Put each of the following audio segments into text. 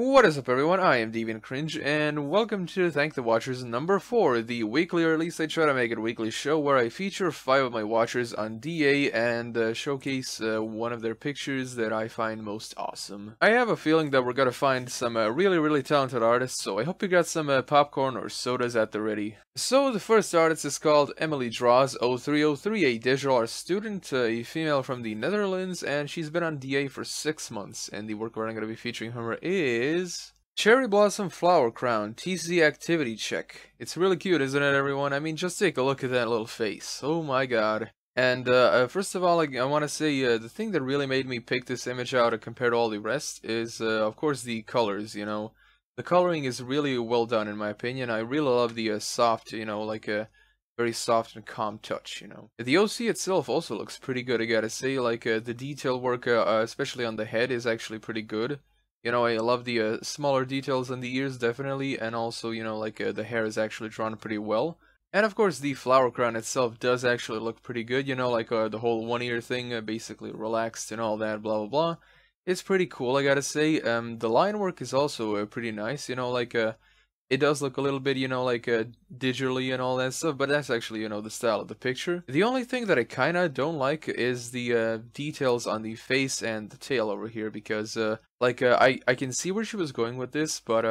What is up, everyone? I am Deviant Cringe, and welcome to Thank the Watchers number 4, the weekly, or at least I try to make it a weekly show, where I feature 5 of my watchers on DA and showcase one of their pictures that I find most awesome. I have a feeling that we're gonna find some really talented artists, so I hope you got some popcorn or sodas at the ready. So the first artist is called Emily Draws 0303, a digital art student, a female from the Netherlands, and she's been on DA for 6 months, and the work we're going to be featuring her is Cherry Blossom Flower Crown TC Activity Check. It's really cute, isn't it, everyone? I mean, just take a look at that little face. Oh my god. And first of all, I want to say the thing that really made me pick this image out compared to all the rest is, of course, the colors, you know. The coloring is really well done, in my opinion. I really love the soft, you know, like a very soft and calm touch, you know. The OC itself also looks pretty good, I gotta say. Like, the detail work, especially on the head, is actually pretty good. You know, I love the smaller details on the ears, definitely, and also, you know, like, the hair is actually drawn pretty well. And of course, the flower crown itself does actually look pretty good, you know, like, the whole one ear thing, basically relaxed and all that, blah blah blah. It's pretty cool, I gotta say. The line work is also pretty nice, you know, like, it does look a little bit, you know, like, digitally and all that stuff, but that's actually, you know, the style of the picture. The only thing that I kinda don't like is the, details on the face and the tail over here, because, I can see where she was going with this, but,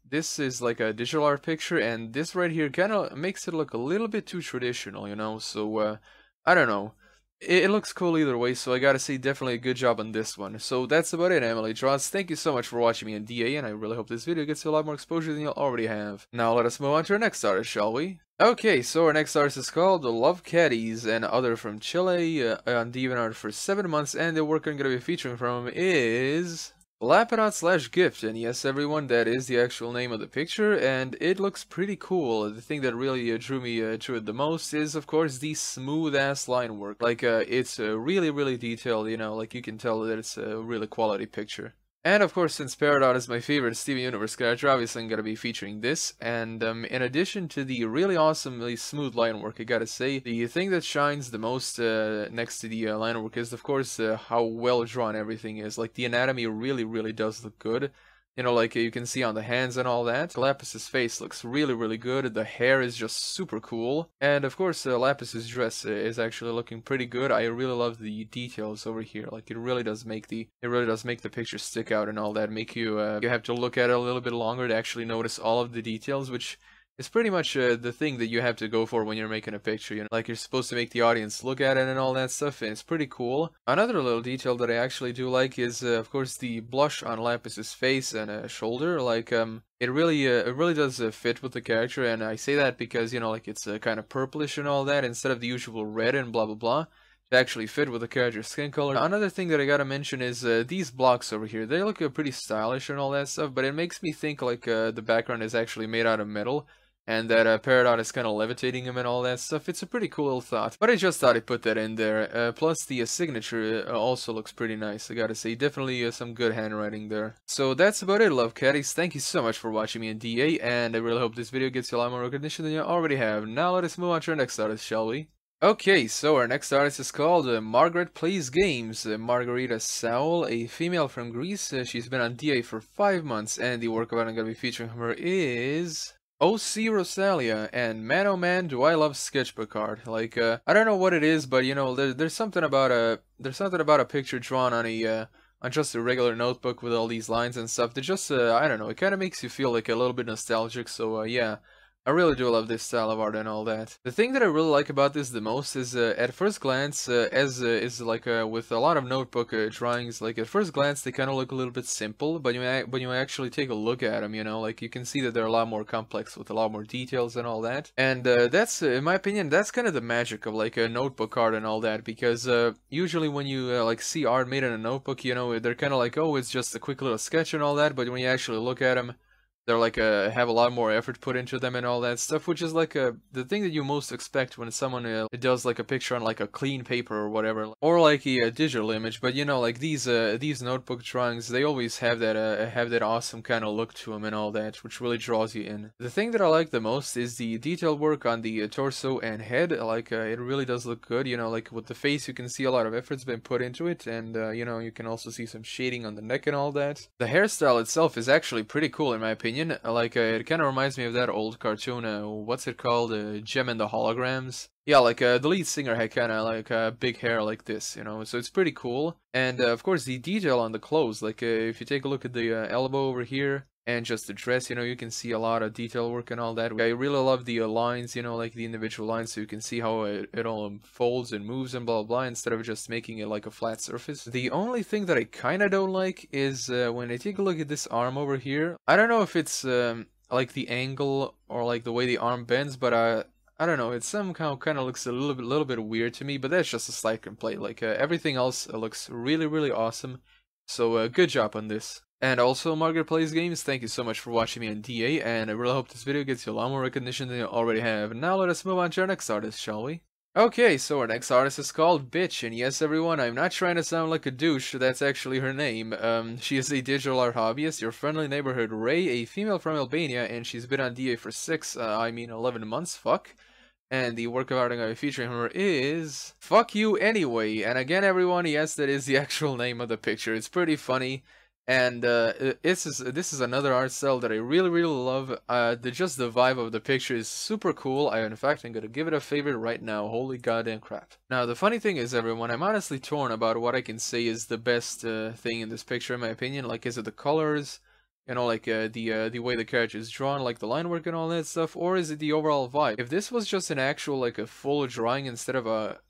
this is like a digital art picture, and this right here kinda makes it look a little bit too traditional, you know, so, I don't know. It looks cool either way, so I gotta say definitely a good job on this one. So that's about it, Emily Draws. Thank you so much for watching me in DA, and I really hope this video gets you a lot more exposure than you'll already have. Now let us move on to our next artist, shall we? Okay, so our next artist is called Cades, and other from Chile, on DeviantArt for 7 months, and the work I'm gonna be featuring from him is Lapidot/Gift, and yes, everyone, that is the actual name of the picture, and it looks pretty cool. The thing that really drew me to it the most is, of course, the smooth-ass line work. Like, it's really detailed, you know, like you can tell that it's a really quality picture. And of course, since Peridot is my favorite Steven Universe character, obviously I'm going to be featuring this, and in addition to the really awesomely smooth line work, I gotta say, the thing that shines the most next to the line work is, of course, how well drawn everything is. Like, the anatomy really does look good. You know, like you can see on the hands and all that. Lapis's face looks really good. The hair is just super cool. And of course, Lapis's dress is actually looking pretty good. I really love the details over here. Like, it really does make the picture stick out and all that. Make you you have to look at it a little bit longer to actually notice all of the details, which is pretty much the thing that you have to go for when you're making a picture, you know, like you're supposed to make the audience look at it and all that stuff, and it's pretty cool. Another little detail that I actually do like is, of course, the blush on Lapis's face and shoulder. Like, it really does fit with the character, and I say that because, you know, like, it's kind of purplish and all that, instead of the usual red and blah blah blah. To actually fit with the character's skin color. Another thing that I gotta mention is these blocks over here. They look pretty stylish and all that stuff, but it makes me think like the background is actually made out of metal, and that Peridot is kind of levitating him and all that stuff. It's a pretty cool little thought, but I just thought I'd put that in there. Plus, the signature also looks pretty nice, I gotta say. Definitely some good handwriting there. So that's about it, love caddies. Thank you so much for watching me in DA, and I really hope this video gets you a lot more recognition than you already have. Now let us move on to our next artist, shall we? Okay, so our next artist is called Margaret Plays Games. Margarita Saul, a female from Greece. She's been on DA for 5 months, and the work of art I'm going to be featuring her is OC Rosalia, and man oh man do I love sketchbook art. Like, I don't know what it is, but you know, there's something about a picture drawn on a on just a regular notebook with all these lines and stuff that just I don't know, it kind of makes you feel like a little bit nostalgic. So yeah, I really do love this style of art and all that. The thing that I really like about this the most is, at first glance, is like with a lot of notebook drawings, like at first glance they kind of look a little bit simple, but when you actually take a look at them, you know, like you can see that they're a lot more complex with a lot more details and all that. And that's, in my opinion, that's kind of the magic of like a notebook art and all that, because usually when you like see art made in a notebook, you know, they're kind of like, oh, it's just a quick little sketch and all that, but when you actually look at them, they're like have a lot more effort put into them and all that stuff, which is like the thing that you most expect when someone does like a picture on like a clean paper or whatever, or like a digital image. But you know, like these notebook drawings, they always have that awesome kind of look to them and all that, which really draws you in. The thing that I like the most is the detail work on the torso and head. Like it really does look good. You know, like with the face, you can see a lot of effort's been put into it, and you know, you can also see some shading on the neck and all that. The hairstyle itself is actually pretty cool in my opinion. Like it kind of reminds me of that old cartoon. What's it called? Gem and the Holograms. Yeah, like the lead singer had kind of like big hair like this, you know, so it's pretty cool. And of course the detail on the clothes, like if you take a look at the elbow over here and just the dress, you know, you can see a lot of detail work and all that. I really love the lines, you know, like the individual lines, so you can see how it all folds and moves and blah blah, instead of just making it like a flat surface. The only thing that I kind of don't like is when I take a look at this arm over here. I don't know if it's like the angle or like the way the arm bends, but I don't know, it somehow kind of looks a little bit weird to me, but that's just a slight complaint. Like everything else looks really awesome, so good job on this. And also, Margaret Plays Games, thank you so much for watching me on DA, and I really hope this video gets you a lot more recognition than you already have. Now let us move on to our next artist, shall we? Okay, so our next artist is called Bitch, and yes everyone, I'm not trying to sound like a douche, that's actually her name. She is a digital art hobbyist, your friendly neighborhood Ray, a female from Albania, and she's been on DA for 11 months, fuck. And the work of art I'm going to be featuring her is Fuck You Anyway. And again everyone, yes, that is the actual name of the picture. It's pretty funny. And this is another art style that I really love. Just the vibe of the picture is super cool. In fact, I'm gonna give it a favorite right now. Holy goddamn crap! Now the funny thing is, everyone, I'm honestly torn about what I can say is the best thing in this picture, in my opinion. Like, is it the colors? You know, like the way the character is drawn, like the line work and all that stuff, or is it the overall vibe? If this was just an actual like a full drawing instead of a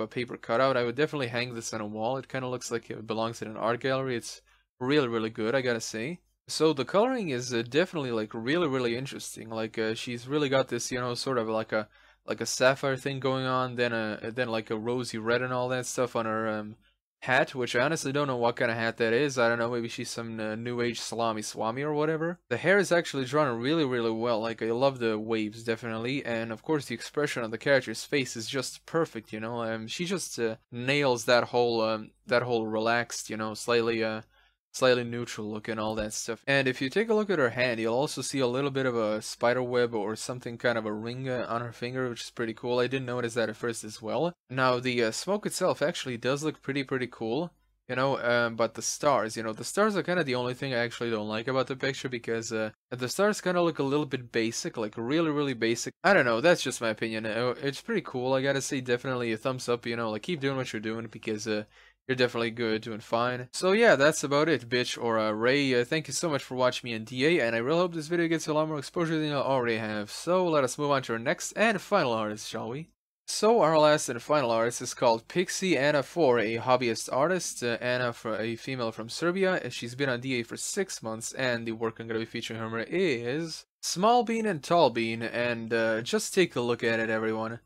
paper cutout, I would definitely hang this on a wall. It kind of looks like it belongs in an art gallery. It's really good, I gotta say. So the coloring is definitely like really interesting. Like she's really got this, you know, sort of like a sapphire thing going on, then like a rosy red and all that stuff on her hat, which I honestly don't know what kind of hat that is. I don't know, maybe she's some new age salami swami or whatever. The hair is actually drawn really well. Like I love the waves definitely, and of course the expression on the character's face is just perfect, you know. She just nails that whole relaxed, you know, slightly neutral look and all that stuff. And if you take a look at her hand, you'll also see a little bit of a spider web or something, kind of a ring on her finger, which is pretty cool. I didn't notice that at first as well. Now the smoke itself actually does look pretty cool, you know, but the stars, you know, the stars are kind of the only thing I actually don't like about the picture, because the stars kind of look a little bit basic, like really basic. I don't know, that's just my opinion. It's pretty cool, I gotta say, definitely a thumbs up, you know, like keep doing what you're doing, because you're definitely good, doing fine. So yeah, that's about it, bitch, or Ray. Thank you so much for watching me on DA, and I really hope this video gets you a lot more exposure than you already have. So let us move on to our next and final artist, shall we? So our last and final artist is called Pixie Anna, a hobbyist artist. Anna, a female from Serbia. She's been on DA for 6 months, and the work I'm going to be featuring her is Small Bean and Tall Bean. And just take a look at it, everyone.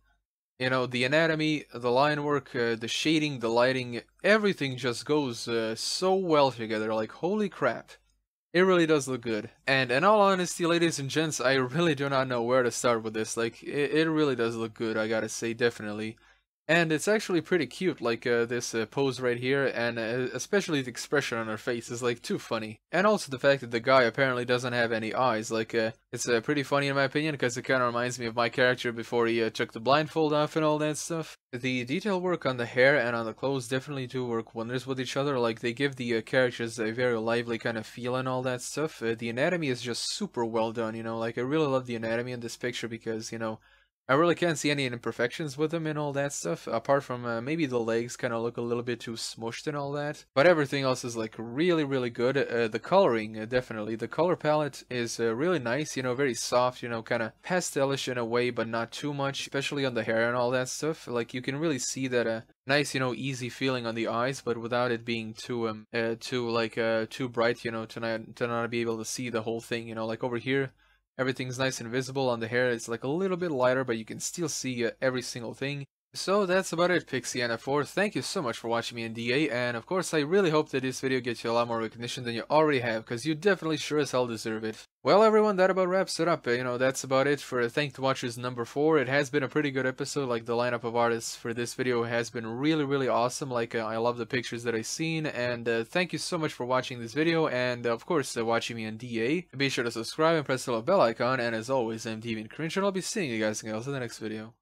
You know, the anatomy, the line work, the shading, the lighting, everything just goes so well together, like holy crap. It really does look good. And in all honesty, ladies and gents, I really do not know where to start with this. Like, it really does look good, I gotta say, definitely. And it's actually pretty cute, like this pose right here, and especially the expression on her face is like too funny. And also the fact that the guy apparently doesn't have any eyes, like it's pretty funny in my opinion, because it kind of reminds me of my character before he took the blindfold off and all that stuff. The detail work on the hair and on the clothes definitely do work wonders with each other, like they give the characters a very lively kind of feel and all that stuff. The anatomy is just super well done, you know, like I really love the anatomy in this picture, because, you know, I really can't see any imperfections with them and all that stuff, apart from maybe the legs kind of look a little bit too smushed and all that. But everything else is like really good. The coloring, definitely. The color palette is really nice, you know, very soft, you know, kind of pastelish in a way, but not too much, especially on the hair and all that stuff. Like you can really see that nice, you know, easy feeling on the eyes, but without it being too too bright, you know, to not be able to see the whole thing, you know, like over here. Everything's nice and visible. On the hair it's like a little bit lighter, but you can still see every single thing. So that's about it, Pixie Anna 4. Thank you so much for watching me in DA, and of course I really hope that this video gets you a lot more recognition than you already have, because you definitely sure as hell deserve it. Well everyone, that about wraps it up. That's about it for Thank the Watchers number 4. It has been a pretty good episode. Like, the lineup of artists for this video has been really awesome. Like, I love the pictures that I've seen, and thank you so much for watching this video, and of course watching me in DA. Be sure to subscribe and press the little bell icon, and as always, I'm Deviant Cringe, and I'll be seeing you guys in the next video.